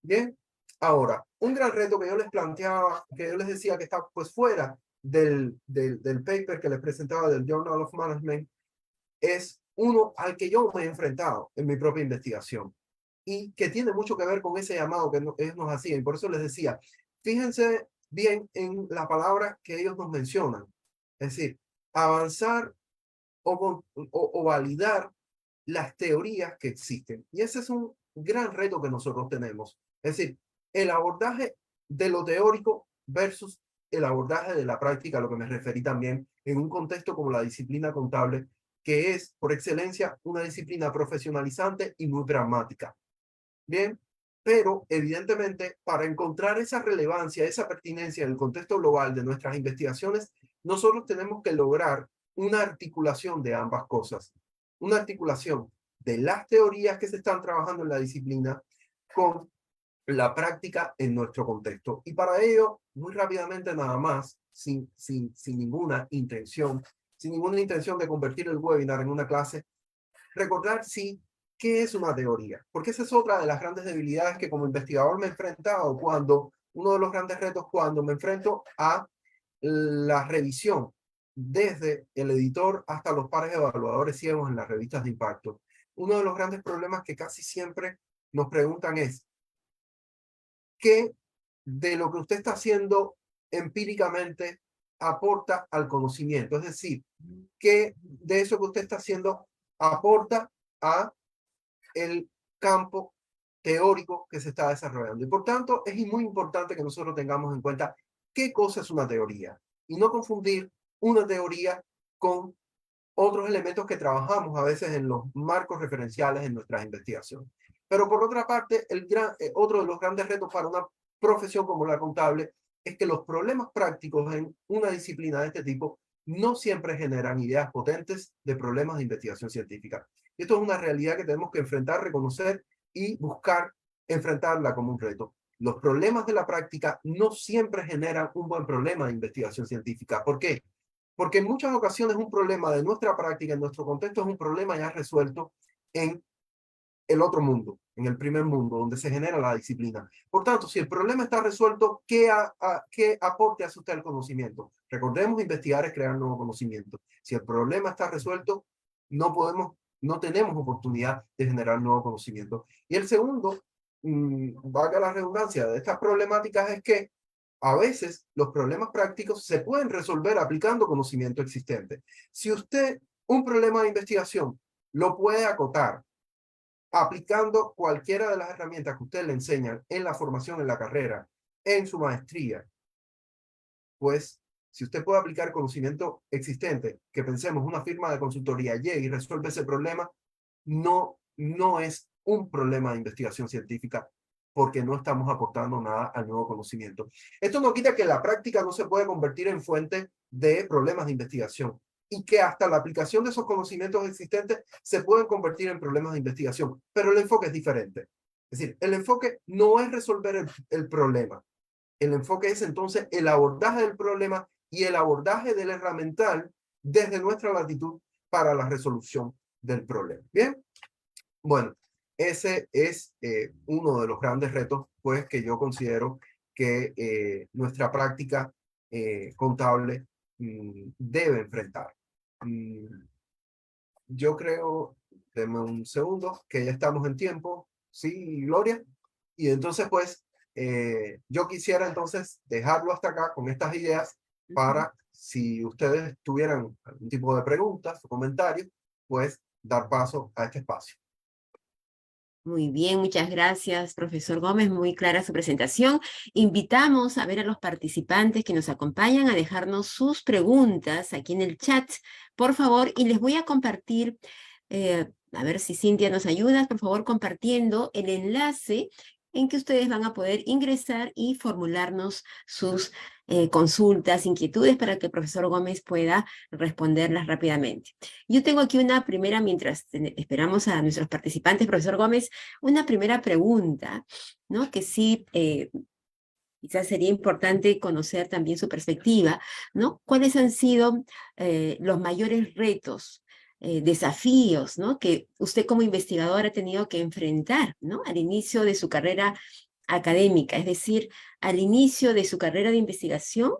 Bien, ahora, un gran reto que yo les planteaba, que yo les decía que está pues fuera del paper que les presentaba del Journal of Management, es uno al que yo me he enfrentado en mi propia investigación y que tiene mucho que ver con ese llamado que ellos nos hacían. Y por eso les decía, fíjense bien en la palabra que ellos nos mencionan. Es decir, avanzar o validar las teorías que existen. Y ese es un gran reto que nosotros tenemos. Es decir, el abordaje de lo teórico versus el abordaje de la práctica, a lo que me referí también en un contexto como la disciplina contable, que es por excelencia una disciplina profesionalizante y muy pragmática. Bien, pero evidentemente para encontrar esa relevancia, esa pertinencia en el contexto global de nuestras investigaciones, nosotros tenemos que lograr una articulación de ambas cosas. Una articulación de las teorías que se están trabajando en la disciplina con la práctica en nuestro contexto. Y para ello, muy rápidamente nada más, sin ninguna intención, sin ninguna intención de convertir el webinar en una clase, recordar sí qué es una teoría, porque esa es otra de las grandes debilidades que como investigador me he enfrentado uno de los grandes retos cuando me enfrento a la revisión desde el editor hasta los pares evaluadores ciegos en las revistas de impacto. Uno de los grandes problemas que casi siempre nos preguntan es, ¿qué de lo que usted está haciendo empíricamente aporta al conocimiento? Es decir, ¿qué de eso que usted está haciendo aporta a el campo teórico que se está desarrollando? Y por tanto, es muy importante que nosotros tengamos en cuenta qué cosa es una teoría y no confundir una teoría con otros elementos que trabajamos a veces en los marcos referenciales en nuestras investigaciones. Pero por otra parte, otro de los grandes retos para una profesión como la contable es que los problemas prácticos en una disciplina de este tipo no siempre generan ideas potentes de problemas de investigación científica. Esto es una realidad que tenemos que enfrentar, reconocer y buscar enfrentarla como un reto. Los problemas de la práctica no siempre generan un buen problema de investigación científica. ¿Por qué? Porque en muchas ocasiones un problema de nuestra práctica, en nuestro contexto, es un problema ya resuelto en el otro mundo, en el primer mundo, donde se genera la disciplina. Por tanto, si el problema está resuelto, ¿qué aporte hace usted al conocimiento? Recordemos, investigar es crear nuevo conocimiento. Si el problema está resuelto, no tenemos oportunidad de generar nuevo conocimiento. Y el segundo, valga la redundancia, de estas problemáticas es que a veces los problemas prácticos se pueden resolver aplicando conocimiento existente. Si usted un problema de investigación lo puede acotar aplicando cualquiera de las herramientas que usted le enseñan en la formación, en la carrera, en su maestría, pues si usted puede aplicar conocimiento existente, que pensemos una firma de consultoría llega y resuelve ese problema, no es un problema de investigación científica porque no estamos aportando nada al nuevo conocimiento. Esto no quita que la práctica no se puede convertir en fuente de problemas de investigación y que hasta la aplicación de esos conocimientos existentes se pueden convertir en problemas de investigación, pero el enfoque es diferente. Es decir, el enfoque no es resolver el problema. El enfoque es entonces el abordaje del problema y el abordaje del herramental desde nuestra latitud para la resolución del problema. Bien, bueno, ese es uno de los grandes retos pues, que yo considero que nuestra práctica contable debe enfrentar. Yo creo, denme un segundo, que ya estamos en tiempo, ¿sí, Gloria? Y entonces, pues, yo quisiera entonces dejarlo hasta acá con estas ideas para, si ustedes tuvieran algún tipo de preguntas o comentarios, pues, dar paso a este espacio. Muy bien, muchas gracias, profesor Gómez. Muy clara su presentación. Invitamos a ver a los participantes que nos acompañan a dejarnos sus preguntas aquí en el chat, por favor, y les voy a compartir, a ver si Cintia nos ayuda, por favor, compartiendo el enlace en que ustedes van a poder ingresar y formularnos sus consultas, inquietudes, para que el profesor Gómez pueda responderlas rápidamente. Yo tengo aquí una primera, mientras esperamos a nuestros participantes, profesor Gómez, una primera pregunta, ¿no? Que sí, quizás sería importante conocer también su perspectiva, ¿no? ¿Cuáles han sido los mayores retos, desafíos, ¿no? Que usted como investigador ha tenido que enfrentar, ¿no? Al inicio de su carrera académica, es decir, al inicio de su carrera de investigación,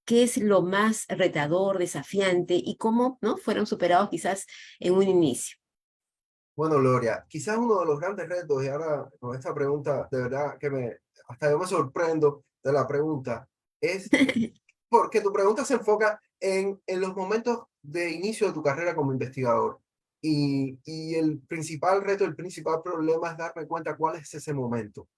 qué es lo más retador, desafiante y cómo, ¿no?, fueron superados quizás en un inicio. Bueno, Gloria, quizás uno de los grandes retos, y ahora con esta pregunta, de verdad que hasta yo me sorprendo de la pregunta, es porque tu pregunta se enfoca en los momentos de inicio de tu carrera como investigador. Y el principal reto, el principal problema es darme cuenta cuál es ese momento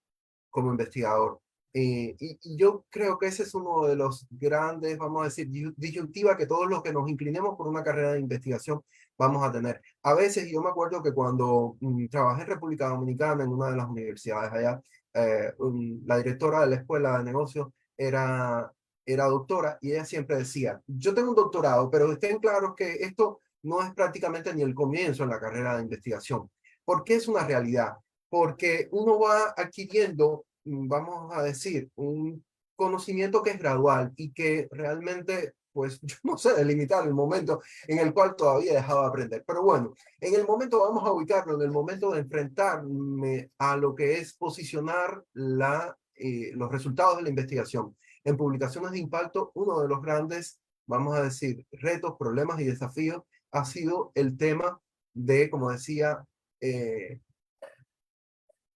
como investigador. Y yo creo que ese es uno de los grandes, vamos a decir, disyuntiva que todos los que nos inclinemos por una carrera de investigación vamos a tener. A veces, yo me acuerdo que cuando trabajé en República Dominicana, en una de las universidades allá, la directora de la escuela de negocios era doctora y ella siempre decía, yo tengo un doctorado, pero estén claros que esto no es prácticamente ni el comienzo en la carrera de investigación. ¿Por qué es una realidad? Porque uno va adquiriendo, vamos a decir, un conocimiento que es gradual y que realmente, pues yo no sé delimitar el momento en el cual todavía he dejado de aprender. Pero bueno, en el momento, vamos a ubicarlo, en el momento de enfrentarme a lo que es posicionar los resultados de la investigación en publicaciones de impacto, uno de los grandes, vamos a decir, retos, problemas y desafíos ha sido el tema de, como decía,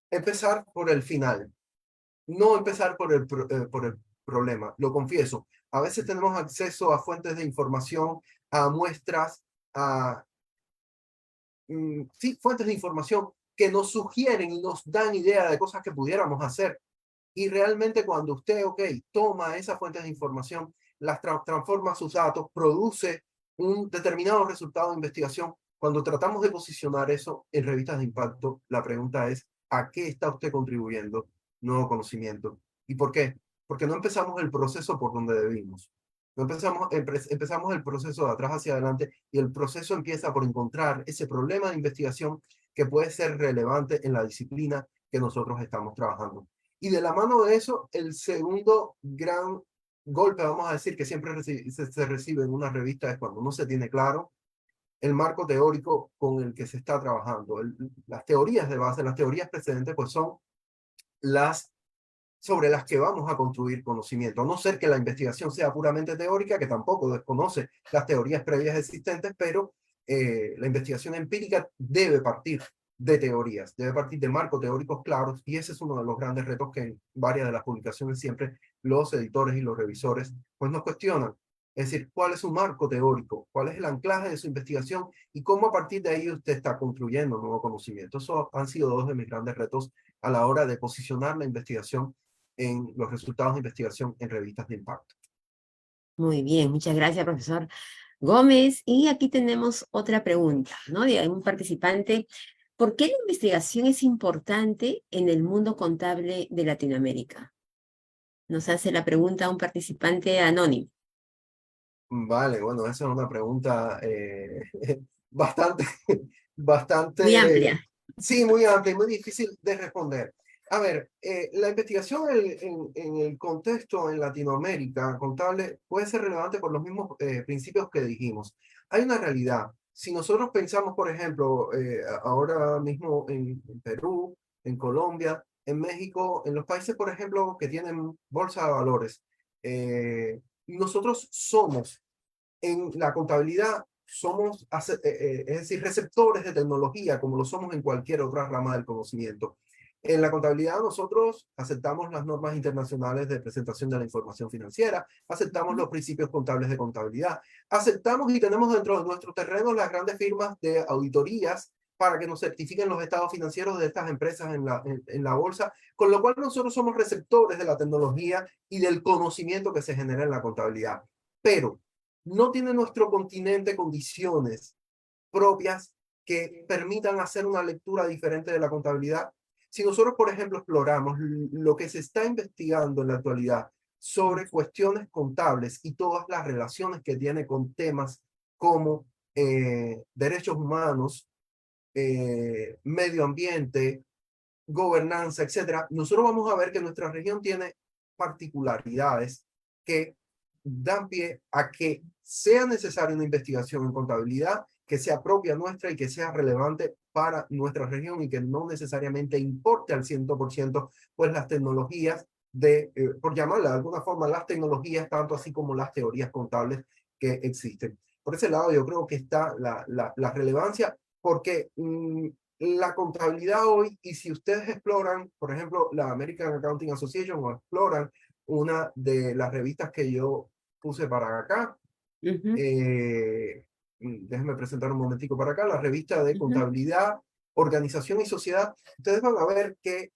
empezar por el final, no empezar por el problema, lo confieso. A veces tenemos acceso a fuentes de información, a muestras, a sí, fuentes de información que nos sugieren y nos dan idea de cosas que pudiéramos hacer. Y realmente cuando usted, ok, toma esas fuentes de información, las transforma a sus datos, produce un determinado resultado de investigación, cuando tratamos de posicionar eso en revistas de impacto, la pregunta es, ¿a qué está usted contribuyendo nuevo conocimiento? ¿Y por qué? Porque no empezamos el proceso por donde debimos. No empezamos el proceso de atrás hacia adelante y el proceso empieza por encontrar ese problema de investigación que puede ser relevante en la disciplina que nosotros estamos trabajando. Y de la mano de eso, el segundo gran golpe, vamos a decir, que siempre se recibe en una revista es cuando no se tiene claro el marco teórico con el que se está trabajando. Las teorías de base, las teorías precedentes, pues son las sobre las que vamos a construir conocimiento. A no ser que la investigación sea puramente teórica, que tampoco desconoce las teorías previas existentes, pero la investigación empírica debe partir de teorías, debe partir de marcos teóricos claros, y ese es uno de los grandes retos que en varias de las publicaciones siempre los editores y los revisores pues nos cuestionan. Es decir, ¿cuál es su marco teórico? ¿Cuál es el anclaje de su investigación? Y cómo a partir de ahí usted está construyendo nuevo conocimiento. Esos han sido dos de mis grandes retos a la hora de posicionar la investigación en los resultados de investigación en revistas de impacto. Muy bien, muchas gracias, profesor Gómez. Y aquí tenemos otra pregunta, ¿no?, de un participante. ¿Por qué la investigación es importante en el mundo contable de Latinoamérica? Nos hace la pregunta un participante anónimo. Vale, bueno, esa es una pregunta bastante, Muy bastante, amplia. sí, muy amplia y muy difícil de responder. A ver, la investigación en el contexto en Latinoamérica contable puede ser relevante por los mismos principios que dijimos. Hay una realidad. Si nosotros pensamos, por ejemplo, ahora mismo en Perú, en Colombia, en México, en los países, por ejemplo, que tienen bolsa de valores, nosotros somos en la contabilidad, somos, es decir, receptores de tecnología, como lo somos en cualquier otra rama del conocimiento. En la contabilidad nosotros aceptamos las normas internacionales de presentación de la información financiera, aceptamos los principios contables de contabilidad, aceptamos y tenemos dentro de nuestro terreno las grandes firmas de auditorías para que nos certifiquen los estados financieros de estas empresas en la bolsa, con lo cual nosotros somos receptores de la tecnología y del conocimiento que se genera en la contabilidad. Pero no tiene nuestro continente condiciones propias que permitan hacer una lectura diferente de la contabilidad. Si nosotros, por ejemplo, exploramos lo que se está investigando en la actualidad sobre cuestiones contables y todas las relaciones que tiene con temas como derechos humanos, medio ambiente, gobernanza, etcétera, nosotros vamos a ver que nuestra región tiene particularidades que dan pie a que sea necesaria una investigación en contabilidad que sea propia nuestra y que sea relevante para nuestra región y que no necesariamente importe al 100% pues las tecnologías por llamarla de alguna forma, las tecnologías, tanto así como las teorías contables que existen. Por ese lado yo creo que está la relevancia, porque la contabilidad hoy, y si ustedes exploran, por ejemplo, la American Accounting Association, o exploran una de las revistas que yo puse para acá, déjenme presentar un momentico para acá, la revista de contabilidad, organización y sociedad, ustedes van a ver que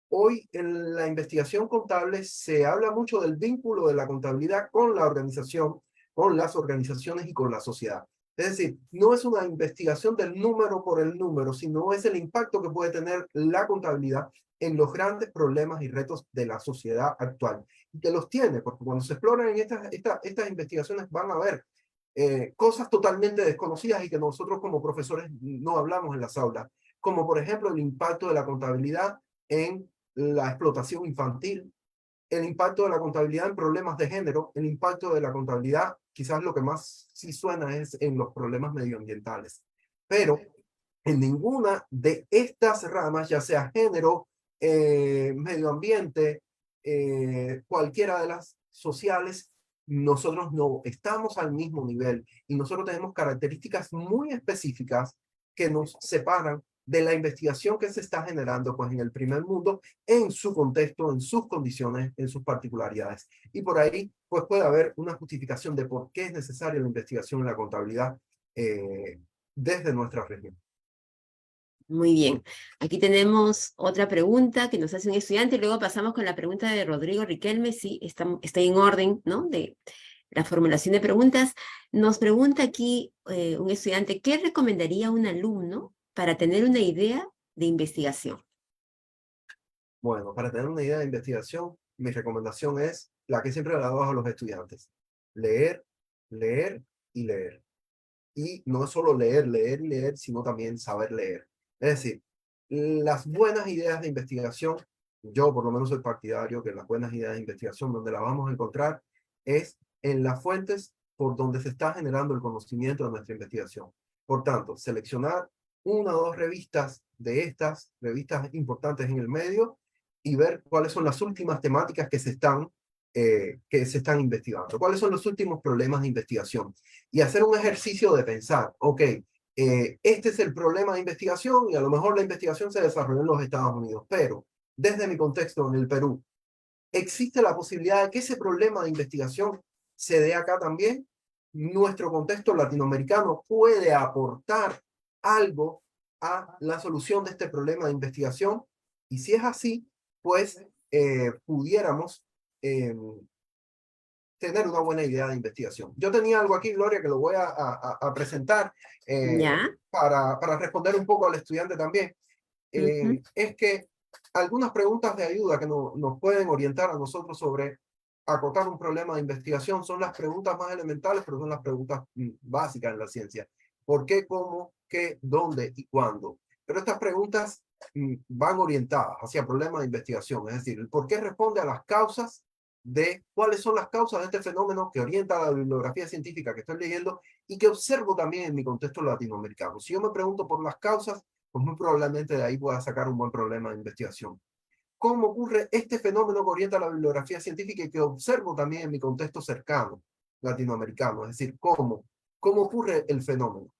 hoy en la investigación contable se habla mucho del vínculo de la contabilidad con la organización, con las organizaciones y con la sociedad. Es decir, no es una investigación del número por el número, sino es el impacto que puede tener la contabilidad en los grandes problemas y retos de la sociedad actual. Y que los tiene, porque cuando se exploran en estas investigaciones van a ver cosas totalmente desconocidas y que nosotros como profesores no hablamos en las aulas, como por ejemplo el impacto de la contabilidad en la explotación infantil, el impacto de la contabilidad en problemas de género, el impacto de la contabilidad, quizás lo que más sí suena es en los problemas medioambientales. Pero en ninguna de estas ramas, ya sea género, medio ambiente, cualquiera de las sociales, nosotros no estamos al mismo nivel y nosotros tenemos características muy específicas que nos separan de la investigación que se está generando pues en el primer mundo, en su contexto, en sus condiciones, en sus particularidades. Y por ahí pues puede haber una justificación de por qué es necesaria la investigación en la contabilidad desde nuestra región. Muy bien. Aquí tenemos otra pregunta que nos hace un estudiante y luego pasamos con la pregunta de Rodrigo Riquelme. Sí, está en orden, ¿no? De la formulación de preguntas. Nos pregunta aquí un estudiante, ¿qué recomendaría un alumno para tener una idea de investigación? Bueno, para tener una idea de investigación, mi recomendación es la que siempre le damos a los estudiantes. Leer, leer y leer. Y no es solo leer, leer y leer, sino también saber leer. Es decir, las buenas ideas de investigación, yo por lo menos soy partidario que las buenas ideas de investigación, donde las vamos a encontrar, es en las fuentes por donde se está generando el conocimiento de nuestra investigación. Por tanto, seleccionar una o dos revistas de estas revistas importantes en el medio y ver cuáles son las últimas temáticas que se están investigando, cuáles son los últimos problemas de investigación y hacer un ejercicio de pensar, ok, este es el problema de investigación y a lo mejor la investigación se desarrolló en los Estados Unidos, pero desde mi contexto en el Perú, ¿existe la posibilidad de que ese problema de investigación se dé acá también? ¿Nuestro contexto latinoamericano puede aportar algo a la solución de este problema de investigación? Y si es así, pues pudiéramos tener una buena idea de investigación. Yo tenía algo aquí, Gloria, que lo voy a presentar ¿Ya? para responder un poco al estudiante también. Es que algunas preguntas de ayuda que nos pueden orientar a nosotros sobre acotar un problema de investigación son las preguntas más elementales, pero son las preguntas básicas en la ciencia. ¿Por qué, cómo, qué, dónde y cuándo? Pero estas preguntas van orientadas hacia problemas de investigación, es decir, el por qué responde a las causas de cuáles son las causas de este fenómeno que orienta a la bibliografía científica que estoy leyendo y que observo también en mi contexto latinoamericano. Si yo me pregunto por las causas, pues muy probablemente de ahí pueda sacar un buen problema de investigación. ¿Cómo ocurre este fenómeno que orienta a la bibliografía científica y que observo también en mi contexto cercano latinoamericano? Es decir, ¿cómo ocurre el fenómeno?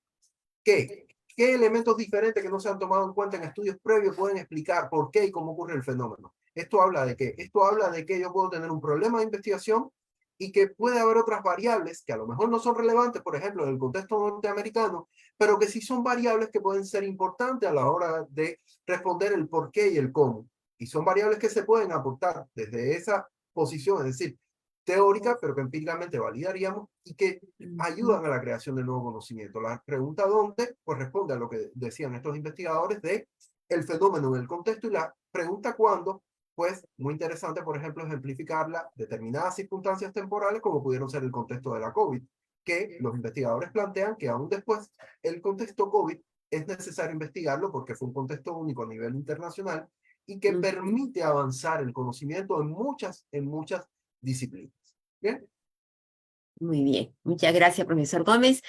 ¿Qué elementos diferentes que no se han tomado en cuenta en estudios previos pueden explicar por qué y cómo ocurre el fenómeno? ¿Esto habla de qué? Esto habla de que yo puedo tener un problema de investigación y que puede haber otras variables que a lo mejor no son relevantes, por ejemplo, en el contexto norteamericano, pero que sí son variables que pueden ser importantes a la hora de responder el por qué y el cómo. Y son variables que se pueden aportar desde esa posición, es decir, teórica, pero que empíricamente validaríamos y que ayudan a la creación de nuevo conocimiento. La pregunta ¿dónde? Pues responde a lo que decían estos investigadores de el fenómeno en el contexto, y la pregunta ¿cuándo? Pues muy interesante, por ejemplo, ejemplificarla determinadas circunstancias temporales como pudieron ser el contexto de la COVID, que los investigadores plantean que aún después el contexto COVID es necesario investigarlo porque fue un contexto único a nivel internacional y que permite avanzar el conocimiento en muchas disciplinas. ¿Bien? Muy bien. Muchas gracias, profesor Gómez.